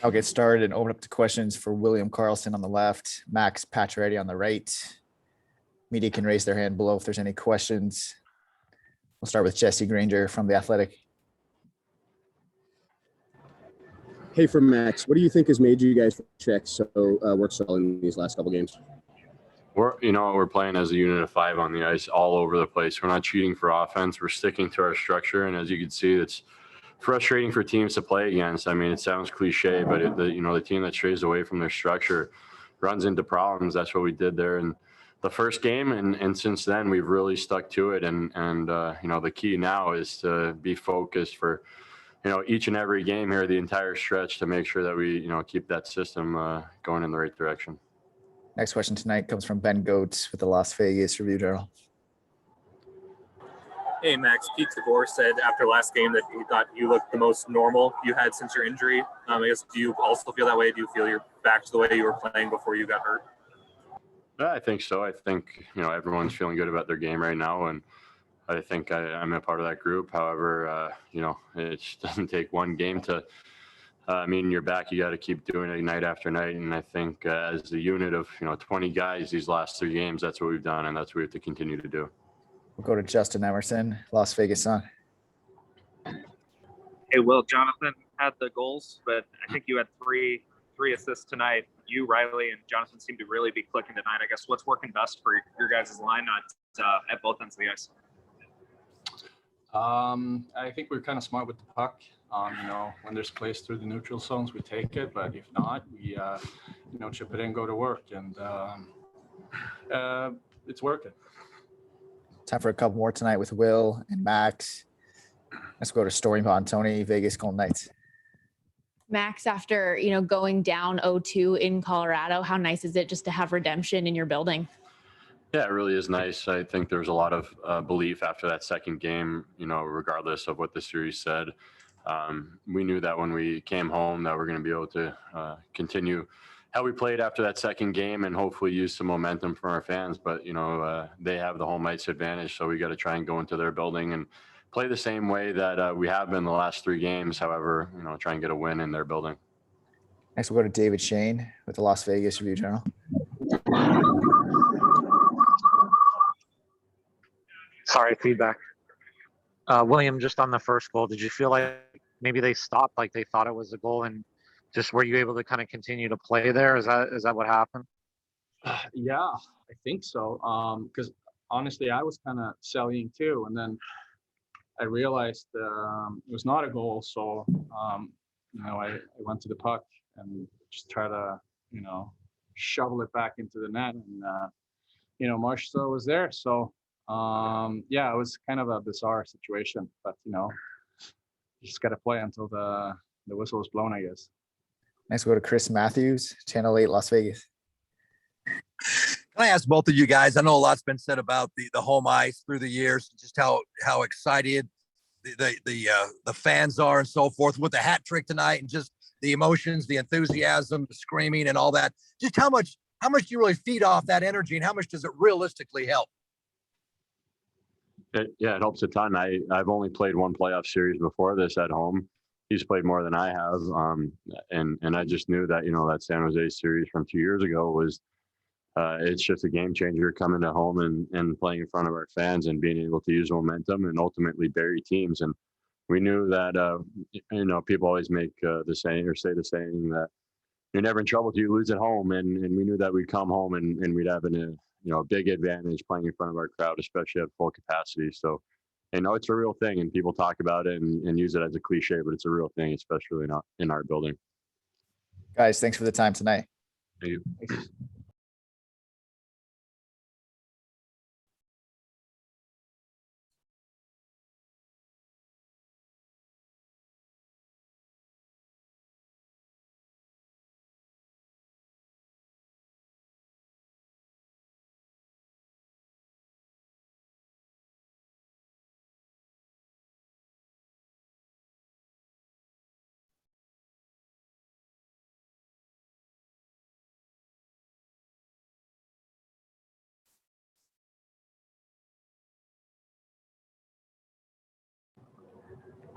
I'll get started and open up to questions for William Karlsson on the left, Max Pacioretty on the right. Media can raise their hand below if there's any questions. We'll start with Jesse Granger from The Athletic. Hey, from Max, what do you think has made you guys work so well in these last couple games? We're playing as a unit of 5 on the ice all over the place. We're not cheating for offense. We're sticking to our structure. And as you can see, it's frustrating for teams to play against. I mean, it sounds cliche, but the team that strays away from their structure runs into problems. That's what we did there in the first game. And since then, we've really stuck to it. And the key now is to be focused for, each and every game here, the entire stretch, to make sure that we, keep that system going in the right direction. Next question tonight comes from Ben Goetz with the Las Vegas Review-Journal. Hey, Max. Pete DeBoer said after last game that he thought you looked the most normal you had since your injury. I guess, do you also feel that way? Do you feel you're back to the way you were playing before you got hurt? Yeah, I think so. I think, everyone's feeling good about their game right now. And I think I'm a part of that group. However, it just doesn't take one game to mean you're back. You got to keep doing it night after night. And I think as a unit of, 20 guys, these last 3 games, that's what we've done. And that's what we have to continue to do. We'll go to Justin Emerson, Las Vegas Sun. Hey, Will, Jonathan had the goals, but I think you had three assists tonight. You, Riley, and Jonathan seem to really be clicking tonight. I guess what's working best for your guys' line at both ends of the ice? I think we're kind of smart with the puck. When there's place through the neutral zones, we take it. But if not, we, chip it in, go to work. And it's working. Time for a couple more tonight with Will and Max. Let's go to Story Von Tony, Vegas Golden Knights. Max, after, going down 0-2 in Colorado, how nice is it just to have redemption in your building? Yeah, it really is nice. I think there was a lot of belief after that second game, regardless of what the series said. We knew that when we came home that we're going to be able to continue how we played after that second game and hopefully use some momentum from our fans. But, they have the home ice advantage, so we got to try and go into their building and play the same way that we have been the last 3 games. However, try and get a win in their building. Next, we'll go to David Shane with the Las Vegas Review-Journal. Sorry, feedback. William, just on the first goal, did you feel like maybe they stopped, like they thought it was a goal, and just were you able to kind of continue to play there? Is that what happened? Yeah, I think so. Because honestly, I was kind of selling too, and then I realized it was not a goal. So I went to the puck and just try to shovel it back into the net, and Marchessault was there. So it was kind of a bizarre situation, but you just got to play until the whistle is blown, I guess. Next, we'll go to Chris Matthews, Channel 8, Las Vegas. Can I ask both of you guys? I know a lot's been said about the home ice through the years, just how excited the fans are and so forth with the hat trick tonight, and just the emotions, the enthusiasm, the screaming, and all that. Just how much do you really feed off that energy, and how much does it realistically help? It helps a ton. I've only played 1 playoff series before this at home. He's played more than I have. And I just knew that, that San Jose series from 2 years ago was, it's just a game changer coming to home and playing in front of our fans and being able to use momentum and ultimately bury teams. And we knew that, people always make the saying or say the saying that you're never in trouble till you lose at home. And we knew that we'd come home and we'd have a big advantage playing in front of our crowd, especially at full capacity. So, it's a real thing, and people talk about it and use it as a cliche, but it's a real thing, especially not in our building. Guys, thanks for the time tonight. Thank you. Thanks.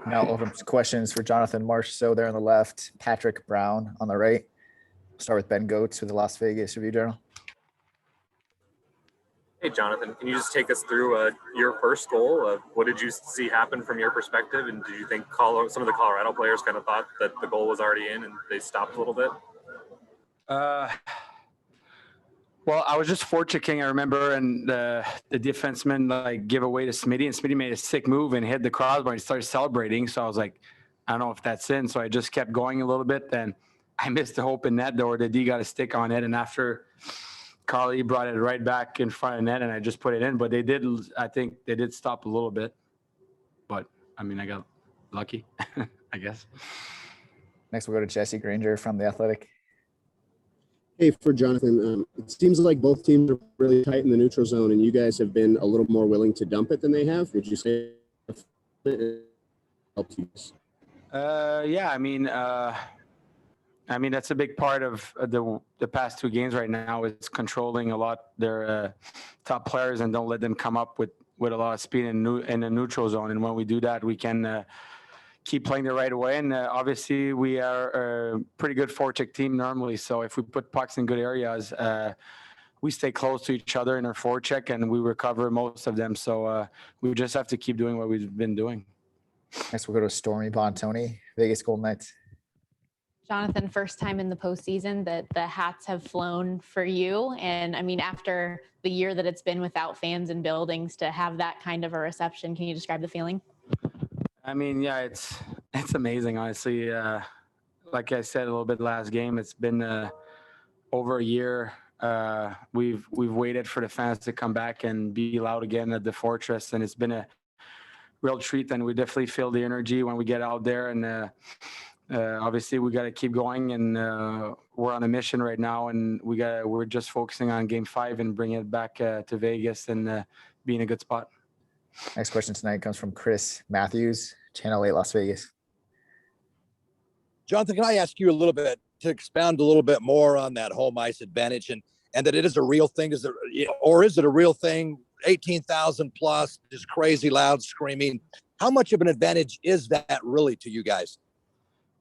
Now open to questions for Jonathan Marchessault there on the left, Patrick Brown on the right. Start with Ben Goetz with the Las Vegas Review Journal. Hey, Jonathan, can you just take us through your first goal? What did you see happen from your perspective? And do you think some of the Colorado players kind of thought that the goal was already in and they stopped a little bit? Well, I was just forechecking, I remember, and the defenseman give away to Smitty, and Smitty made a sick move and hit the crossbar and started celebrating. So I was like, I don't know if that's in. So I just kept going a little bit. Then I missed the open net door. The D got a stick on it, and after Carly brought it right back in front of net, and I just put it in. But I think they did stop a little bit. But I mean, I got lucky, I guess. Next, we'll go to Jesse Granger from The Athletic. Hey, for Jonathan, it seems like both teams are really tight in the neutral zone, and you guys have been a little more willing to dump it than they have. Would you say it helps you? Yeah, I mean, that's a big part of the past two games right now is controlling a lot their top players and don't let them come up with a lot of speed in the neutral zone. And when we do that, we can keep playing the right way. And obviously, we are a pretty good forecheck team normally. So if we put pucks in good areas, we stay close to each other in our forecheck and we recover most of them. So we just have to keep doing what we've been doing. Next, we'll go to Stormy Bontoni, Vegas Golden Knights. Jonathan, first time in the postseason that the hats have flown for you. And I mean, after the year that it's been without fans and buildings, to have that kind of a reception, can you describe the feeling? I mean, yeah, it's amazing, honestly. Like I said a little bit last game, it's been over a year. We've waited for the fans to come back and be loud again at the Fortress, and it's been a real treat. And we definitely feel the energy when we get out there. And obviously, we got to keep going. And we're on a mission right now, and we're just focusing on Game 5 and bringing it back to Vegas and be in a good spot. Next question tonight comes from Chris Matthews, Channel 8 Las Vegas. Jonathan, can I ask you a little bit to expound a little bit more on that home ice advantage and that it is a real thing? Is it a real thing? 18,000 plus, just crazy loud screaming. How much of an advantage is that really to you guys?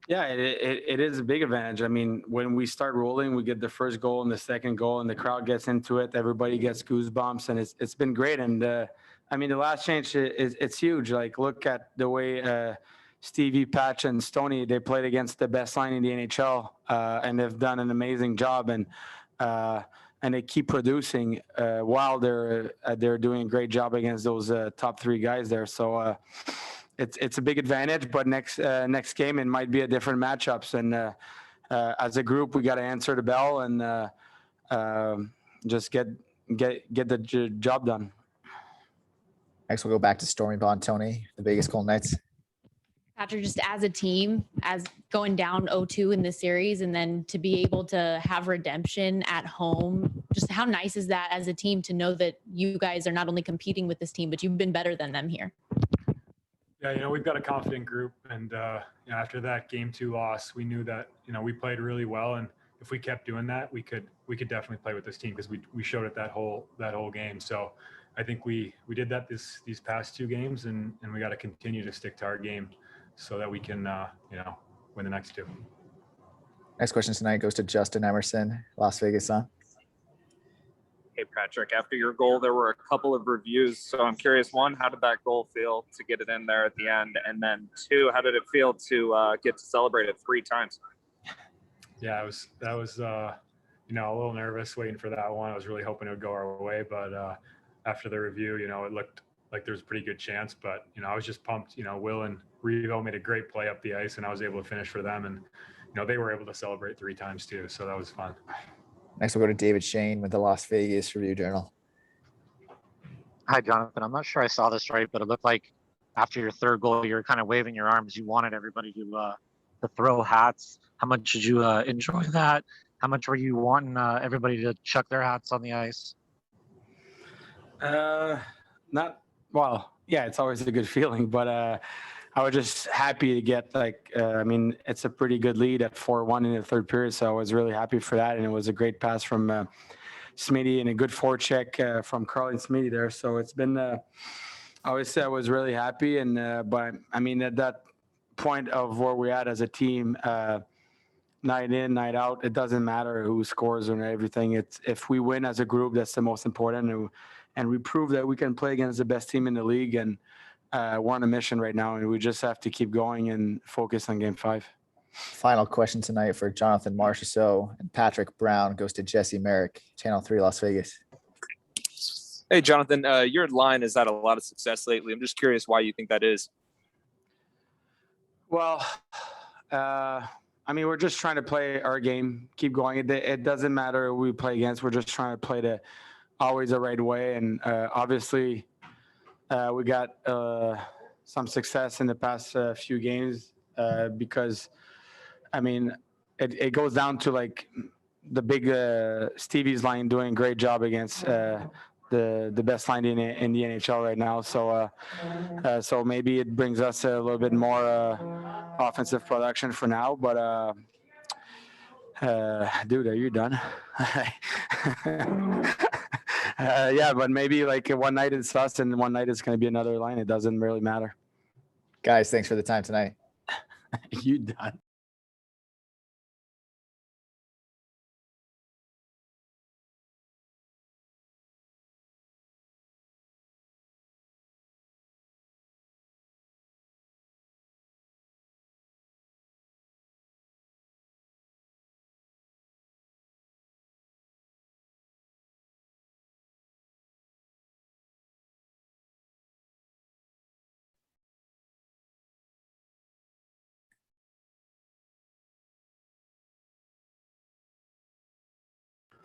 Yeah, it is a big advantage. I mean, when we start rolling, we get the first goal and the second goal, and the crowd gets into it. Everybody gets goosebumps, and it's been great. And I mean, the last change it's huge. Like, look at the way Stevie, Patch, and Stoney, they played against the best line in the NHL, and they've done an amazing job. And they keep producing while they're doing a great job against those top three guys there. So it's a big advantage. But next game, it might be a different matchups. And as a group, we got to answer the bell and just get the job done. Next, we'll go back to Stormy Bontoni, the Vegas Golden Knights. Patrick, just as a team, as going down 0-2 in the series, and then to be able to have redemption at home, just how nice is that as a team to know that you guys are not only competing with this team, but you've been better than them here? Yeah, we've got a confident group, and after that Game 2 loss, we knew that we played really well, and if we kept doing that, we could definitely play with this team because we showed it that whole game. So I think we did that these past two games, and we got to continue to stick to our game so that we can win the next two. Next question tonight goes to Justin Emerson, Las Vegas Sun. Hey, Patrick, after your goal, there were a couple of reviews. So I'm curious, one, how did that goal feel to get it in there at the end? And then two, how did it feel to get to celebrate it 3 times? Yeah, that was a little nervous waiting for that one. I was really hoping it would go our way, but after the review, it looked like there was a pretty good chance, but I was just pumped. Will and Revo made a great play up the ice, and I was able to finish for them, and they were able to celebrate 3 times too, so that was fun. Next, we'll go to David Shane with the Las Vegas Review Journal. Hi, Jonathan. I'm not sure I saw this right, but it looked like after your third goal, you were kind of waving your arms. You wanted everybody to throw hats. How much did you enjoy that? How much were you wanting everybody to chuck their hats on the ice? Yeah, it's always a good feeling, but I was just happy to get it's a pretty good lead at 4-1 in the third period. So I was really happy for that. And it was a great pass from Smitty and a good forecheck from Carl and Smitty there. So it's been, obviously I was really happy. And, but I mean, at that point of where we're at as a team, night in, night out. It doesn't matter who scores or everything. It's if we win as a group, that's the most important. And we prove that we can play against the best team in the league. And we're on a mission right now, and we just have to keep going and focus on Game 5. Final question tonight for Jonathan Marchessault and Patrick Brown goes to Jesse Merrick, Channel 3, Las Vegas. Hey, Jonathan, your line has had a lot of success lately. I'm just curious why you think that is. Well, I mean, we're just trying to play our game, keep going. It doesn't matter who we play against. We're just trying to play always the right way. And obviously, we got some success in the past few games because, I mean, it goes down to like the big Stevie's line doing a great job against the best line in the NHL right now. So maybe it brings us a little bit more offensive production for now. But dude, are you done? Yeah, but maybe like one night it's us and one night it's going to be another line. It doesn't really matter. Guys, thanks for the time tonight. You done?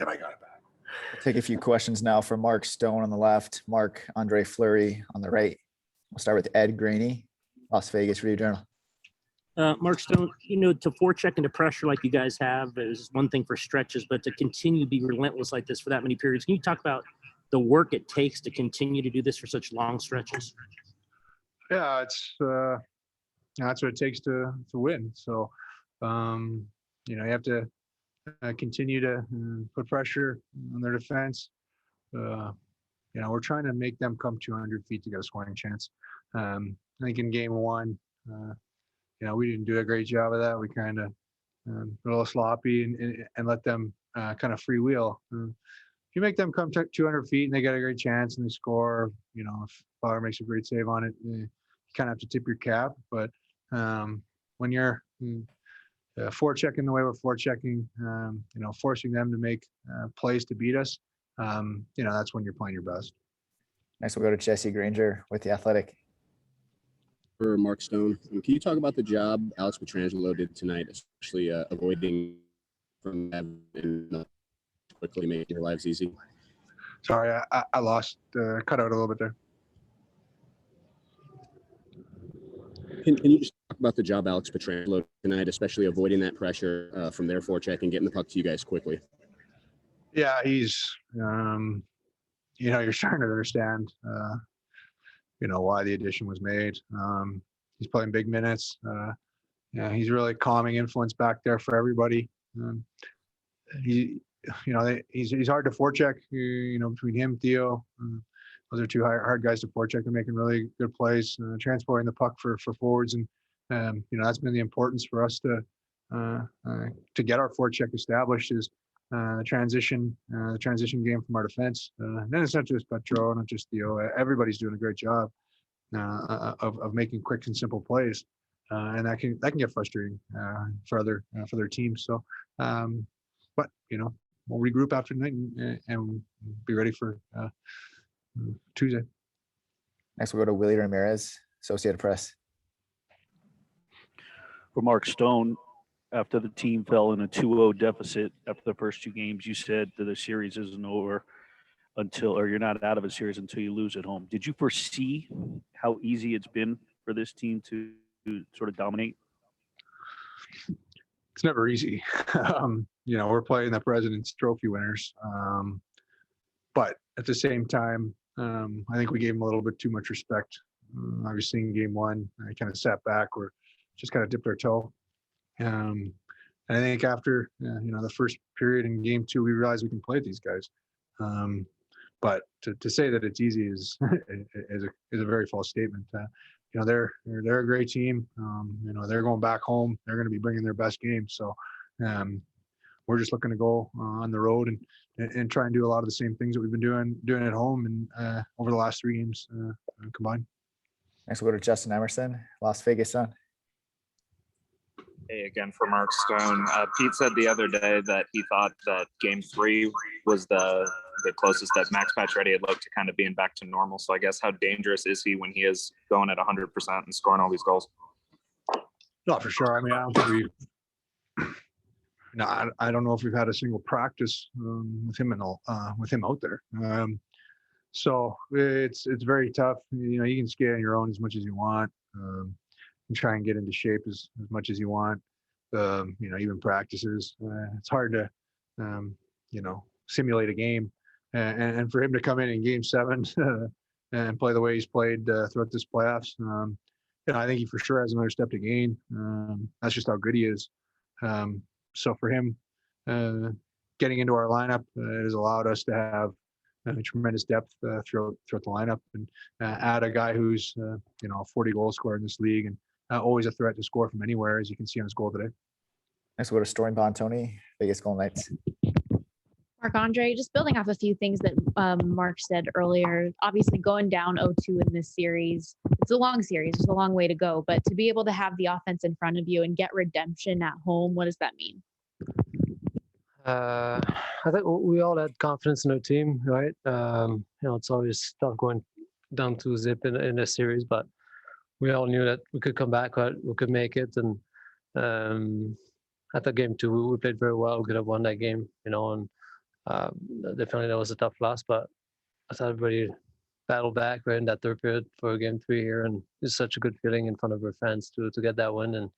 I got it back. We'll take a few questions now for Mark Stone on the left, Marc-Andre Fleury on the right. We'll start with Ed Graney, Las Vegas Review-Journal. Mark Stone, to forecheck into pressure like you guys have is one thing for stretches, but to continue to be relentless like this for that many periods, can you talk about the work it takes to continue to do this for such long stretches? Yeah, it's that's what it takes to win. So, you have to continue to put pressure on their defense. We're trying to make them come 200 feet to get a scoring chance. I think in game one, we didn't do a great job of that. We kind of a little sloppy and let them kind of freewheel. If you make them come 200 feet and they get a great chance and they score, if Power makes a great save on it, you kind of have to tip your cap. But when you're forechecking the way we're forechecking, forcing them to make plays to beat us, that's when you're playing your best. Next, we'll go to Jesse Granger with The Athletic. For Mark Stone, can you talk about the job Alex Pietrangelo did tonight, especially avoiding from that and quickly making your lives easy? Sorry, I lost, cut out a little bit there. Can you just talk about the job Alex Pietrangelo tonight, especially avoiding that pressure from their forecheck and getting the puck to you guys quickly? Yeah, he's, you're starting to understand, why the addition was made. He's playing big minutes. He's really calming influence back there for everybody. He's hard to forecheck. Between him, Theo, those are two hard guys to forecheck. They're making really good plays, transporting the puck for forwards, and that's been the importance for us to get our forecheck established is the transition game from our defense. Then it's not just Petro, not just Theo. Everybody's doing a great job of making quick and simple plays, and that can get frustrating for other teams. So, but we'll regroup after tonight and be ready for Tuesday. Next, we'll go to Willie Ramirez, Associated Press. For Mark Stone, after the team fell in a 2-0 deficit after the first two games, you said that the series isn't over or you're not out of a series until you lose at home. Did you foresee how easy it's been for this team to sort of dominate? It's never easy. We're playing the President's Trophy winners. But at the same time, I think we gave them a little bit too much respect. Obviously in game one, I kind of sat back or just kind of dipped our toe. And I think after, the first period in game two, we realized we can play these guys. But to say that it's easy is a very false statement. they're a great team. They're going back home. They're going to be bringing their best game. So we're just looking to go on the road and try and do a lot of the same things that we've been doing at home and over the last 3 games combined. Next, we'll go to Justin Emerson, Las Vegas Sun. Hey, again for Mark Stone. Pete said the other day that he thought that Game 3 was the closest that Max Pacioretty had looked to kind of being back to normal. So I guess how dangerous is he when he is going at 100% and scoring all these goals? Not for sure. I mean, I don't think I don't know if we've had a single practice with him out there. So it's very tough. You can skate on your own as much as you want. And try and get into shape as much as you want. Even practices. It's hard to, simulate a game. And for him to come in Game 7 and play the way he's played throughout this playoffs, I think he for sure has another step to gain. That's just how good he is. So for him, getting into our lineup has allowed us to have tremendous depth throughout the lineup and add a guy who's a 40 goal scorer in this league and always a threat to score from anywhere, as you can see on his goal today. Next, we'll go to Story Bontoni, Vegas Golden Knights. Marc-Andre, just building off a few things that Mark said earlier, obviously going down 0-2 in this series, it's a long series, there's a long way to go, but to be able to have the offense in front of you and get redemption at home, what does that mean? I think we all had confidence in our team, right? It's always tough going down 2-0 in a series, but we all knew that we could come back, right? We could make it. And at the Game 2, we played very well. We could have won that game, and definitely that was a tough loss, but I thought everybody battled back right in that third period for Game 3 here. And it's such a good feeling in front of our fans to get that win. And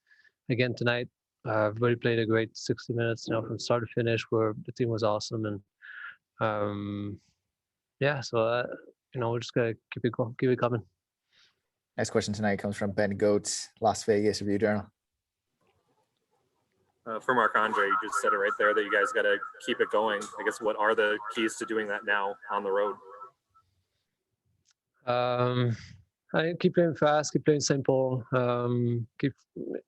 again, tonight, everybody played a great 60 minutes, from start to finish, where the team was awesome. And so we're just gonna keep it coming. Next question tonight comes from Ben Goetz, Las Vegas Review Journal. For Marc-Andre, you just said it right there that you guys got to keep it going. I guess what are the keys to doing that now on the road? I keep playing fast, keep playing simple. Keep,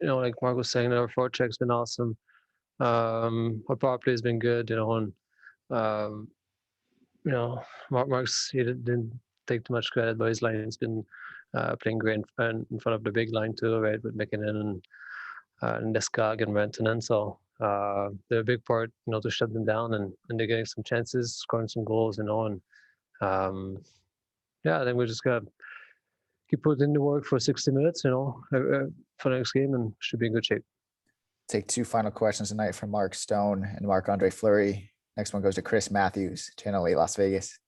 like Mark was saying, our forecheck's been awesome. Our power play has been good, Mark's, he didn't take too much credit, but his line's been playing great in front of the big line too, right, with McKinnon and Neskog and Rantanen. So they're a big part, to shut them down, and they're getting some chances, scoring some goals, and I think we just got to keep putting in the work for 60 minutes, for the next game, and should be in good shape. Take 2 final questions tonight from Mark Stone and Marc-Andre Fleury. Next one goes to Chris Matthews, Channel 8, Las Vegas.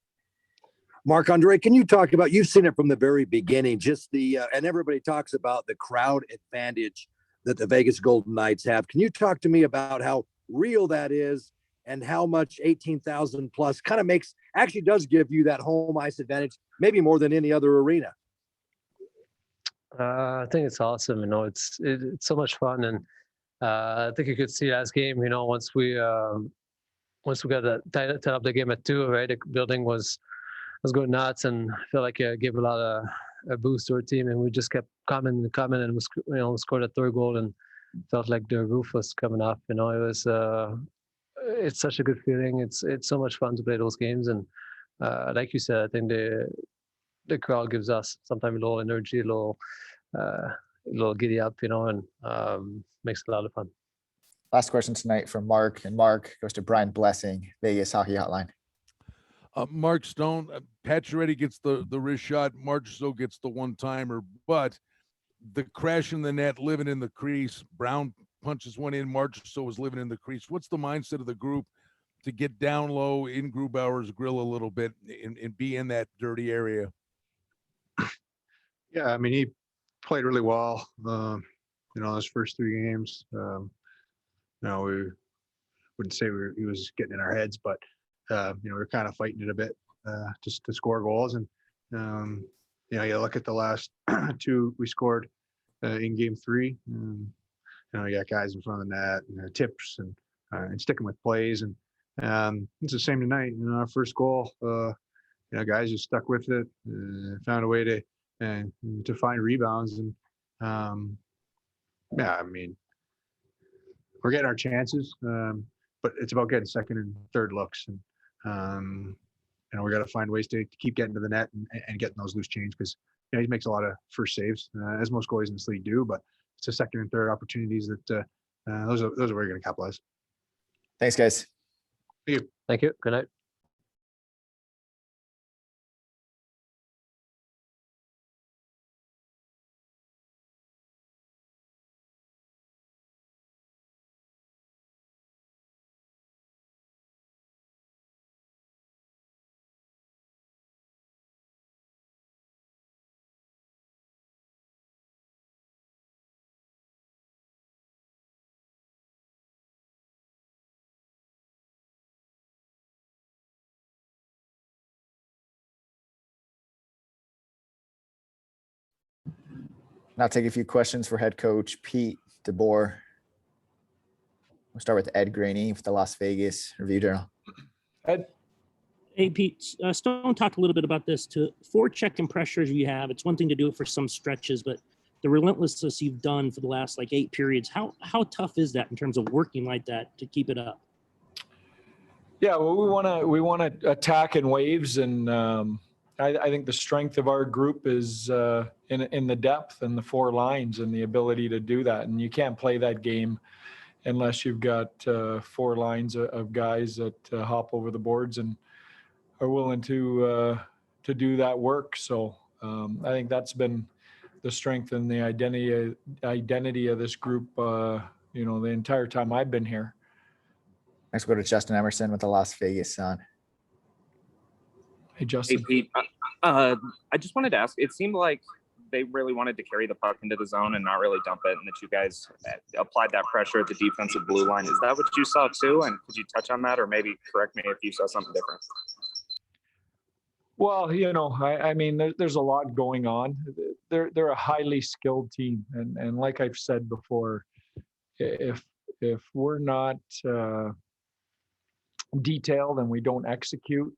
Marc-Andre, can you talk about, you've seen it from the very beginning, just and everybody talks about the crowd advantage that the Vegas Golden Knights have. Can you talk to me about how real that is and how much 18,000 plus kind of actually does give you that home ice advantage, maybe more than any other arena? I think it's awesome. It's so much fun. And I think you could see last game, once we got to tie up the game at 2, right? The building was going nuts, and I feel like it gave a lot of a boost to our team, and we just kept coming, and we scored a 3rd goal, and felt like the roof was coming off. It was it's such a good feeling. It's so much fun to play those games, and like you said, I think the crowd gives us sometimes a little energy, a little giddy up, and makes it a lot of fun. Last question tonight from Mark, and Mark goes to Brian Blessing, Vegas Hockey Hotline. Mark Stone, Pacioretty gets the wrist shot, Marchessault gets the one-timer, but the crash in the net, living in the crease, Brown punches one in, Marchessault was living in the crease. What's the mindset of the group to get down low in Grubauer's grill a little bit and be in that dirty area? Yeah, I mean, he played really well, his first 3 games. We wouldn't say he was getting in our heads, but we were kind of fighting it a bit just to score goals. And you look at the last 2 we scored in Game 3. You got guys in front of the net and tips and sticking with plays. And it's the same tonight. Our first goal, guys just stuck with it, found a way to and to find rebounds. And yeah, I mean, we're getting our chances, but it's about getting second and third looks. And we got to find ways to keep getting to the net and getting those loose change, because he makes a lot of first saves, as most goalies in this league do. But it's the second and third opportunities that those are where you're going to capitalize. Thanks, guys. Thank you. Thank you. Good night. Now take a few questions for head coach Pete DeBoer. We'll start with Ed Graney with the Las Vegas Review Journal. Ed? Hey, Pete, Stone talked a little bit about this. To forecheck and pressures you have, it's one thing to do it for some stretches, but the relentlessness you've done for the last 8 periods, how tough is that in terms of working like that to keep it up? Yeah, well, we want to attack in waves, and I think the strength of our group is in the depth and the 4 lines and the ability to do that. And you can't play that game unless you've got 4 lines of guys that hop over the boards and are willing to do that work. So I think that's been the strength and the identity of this group, the entire time I've been here. Next, we'll go to Justin Emerson with the Las Vegas Sun. Hey, Justin. Hey, Pete. I just wanted to ask, it seemed like they really wanted to carry the puck into the zone and not really dump it, and that you guys applied that pressure at the defensive blue line. Is that what you saw too? And could you touch on that, or maybe correct me if you saw something different? Well, I mean, there's a lot going on. They're a highly skilled team, and like I've said before, if we're not detailed and we don't execute,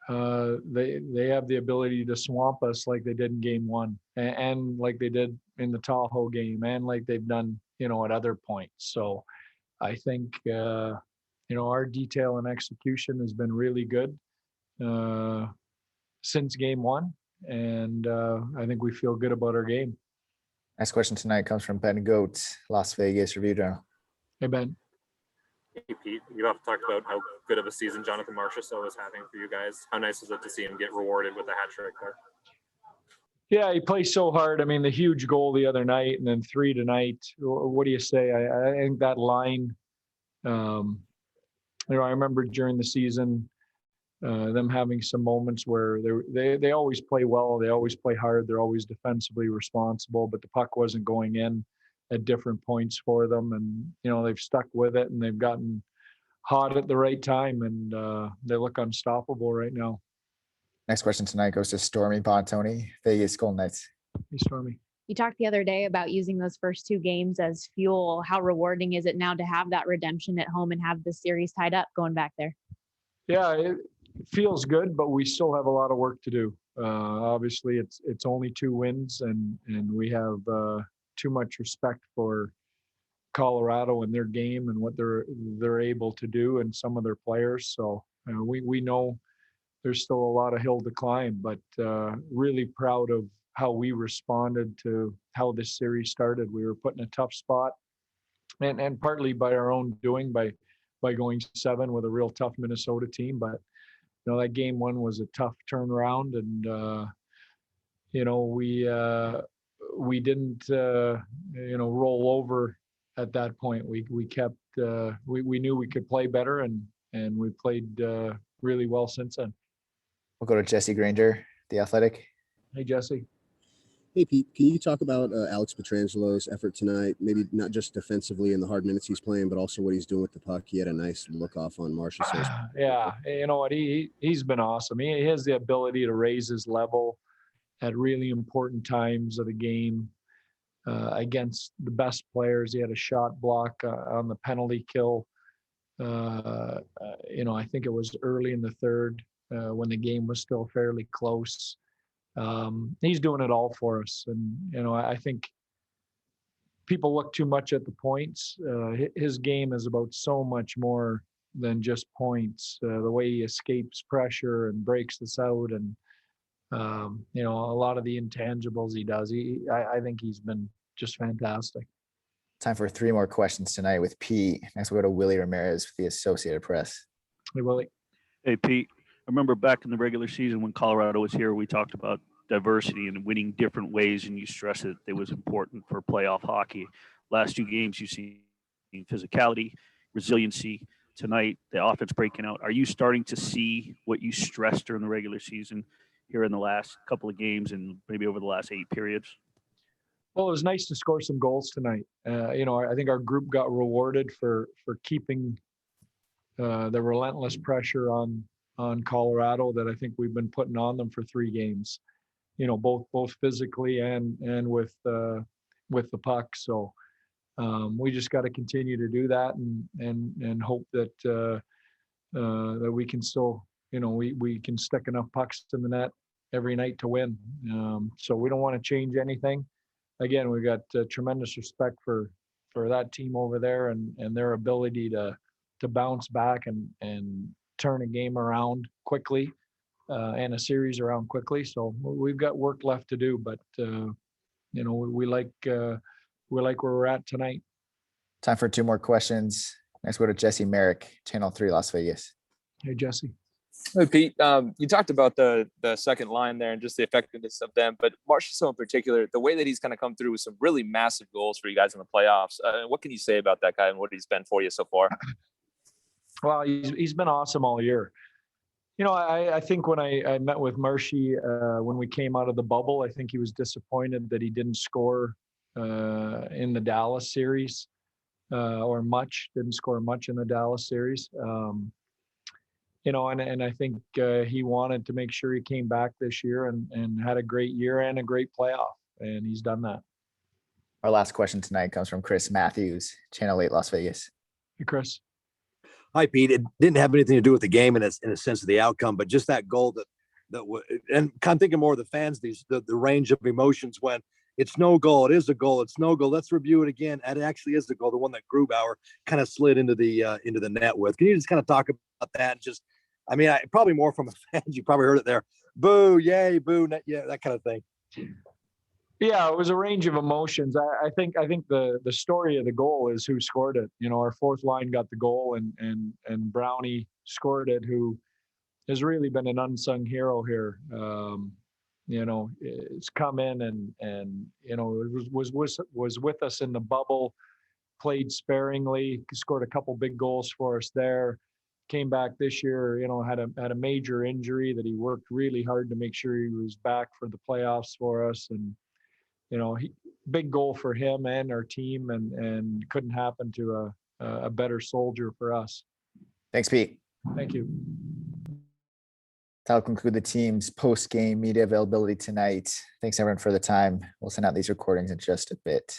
they have the ability to swamp us like they did in game 1, and like they did in the Tahoe game, and like they've done at other points. So I think our detail and execution has been really good since game 1, and I think we feel good about our game. Next question tonight comes from Ben Goat, Las Vegas Review Journal. Hey, Ben. Hey, Pete, you have to talk about how good of a season Jonathan Marchessault is having for you guys. How nice is it to see him get rewarded with a hat trick there? Yeah, he plays so hard. I mean, the huge goal the other night and then 3 tonight. What do you say? I think that line, I remember during the season, them having some moments where they always play well. They always play hard. They're always defensively responsible, but the puck wasn't going in at different points for them. And, they've stuck with it, and they've gotten hot at the right time, and they look unstoppable right now. Next question tonight goes to Stormy Bontoni, Vegas Golden Knights. Hey, Stormy. You talked the other day about using those first 2 games as fuel. How rewarding is it now to have that redemption at home and have the series tied up going back there? Yeah, it feels good, but we still have a lot of work to do. Obviously, it's only 2 wins, and we have too much respect for Colorado and their game and what they're able to do and some of their players. So we know there's still a lot of hill to climb, but really proud of how we responded to how this series started. We were put in a tough spot, and partly by our own doing, by going 7 with a real tough Minnesota team. But that game 1 was a tough turnaround, and we didn't roll over at that point. We kept we knew we could play better, and we played really well since then. We'll go to Jesse Granger, The Athletic. Hey, Jesse. Hey, Pete, can you talk about Alex Pietrangelo's effort tonight? Maybe not just defensively in the hard minutes he's playing, but also what he's doing with the puck. He had a nice look off on Marchessault. Yeah, you know what? He's been awesome. He has the ability to raise his level at really important times of the game against the best players. He had a shot block on the penalty kill. I think it was early in the third when the game was still fairly close. He's doing it all for us. And, you know, I think people look too much at the points. His game is about so much more than just points. The way he escapes pressure and breaks this out, and you know, a lot of the intangibles he does. I think he's been just fantastic. Time for 3 more questions tonight with Pete. Next, we'll go to Willie Ramirez with the Associated Press. Hey, Willie. Hey, Pete. I remember back in the regular season when Colorado was here, we talked about diversity and winning different ways, and you stressed that it was important for playoff hockey. Last 2 games, you've seen physicality, resiliency. Tonight, the offense breaking out. Are you starting to see what you stressed during the regular season here in the last couple of games and maybe over the last 8 periods? Well, it was nice to score some goals tonight. You know, I think our group got rewarded for keeping the relentless pressure on Colorado that I think we've been putting on them for 3 games. You know, both physically and with the puck. So we just got to continue to do that and hope that that we can still, you know, we can stick enough pucks in the net every night to win. So we don't want to change anything. Again, we've got tremendous respect for that team over there and their ability to bounce back and turn a game around quickly and a series around quickly. So we've got work left to do, but you know, we like where we're at tonight. Time for 2 more questions. Next, we'll go to Jesse Merrick, Channel 3, Las Vegas. Hey, Jesse. Hey, Pete, you talked about the second line there and just the effectiveness of them, but Marchessault in particular, the way that he's kind of come through with some really massive goals for you guys in the playoffs. What can you say about that guy and what he's been for you so far? Well, he's been awesome all year. You know, I think when I met with Marshy when we came out of the bubble, I think he was disappointed that he didn't score in the Dallas series didn't score much in the Dallas series. You know, and I think he wanted to make sure he came back this year and had a great year and a great playoff, and he's done that. Our last question tonight comes from Chris Matthews, Channel 8, Las Vegas. Hey, Chris. Hi, Pete. It didn't have anything to do with the game in a sense of the outcome, but just that goal and kind of thinking more of the fans, the range of emotions when it's no goal, it is a goal, it's no goal. Let's review it again. It actually is the goal, the one that Grubauer kind of slid into the net with. Can you just kind of talk about that? And just, I mean, probably more from the fans. You probably heard it there. Boo, yay, boo, yeah, that kind of thing. Yeah, it was a range of emotions. I think the story of the goal is who scored it. You know, our 4th line got the goal, and Brownie scored it, who has really been an unsung hero here. You know, it's come in and you know, it was with us in the bubble, played sparingly, scored a couple big goals for us there. Came back this year, you know, had a major injury that he worked really hard to make sure he was back for the playoffs for us. And you know, big goal for him and our team, and couldn't happen to a better soldier for us. Thanks, Pete. Thank you. That'll conclude the team's post-game media availability tonight. Thanks, everyone, for the time. We'll send out these recordings in just a bit.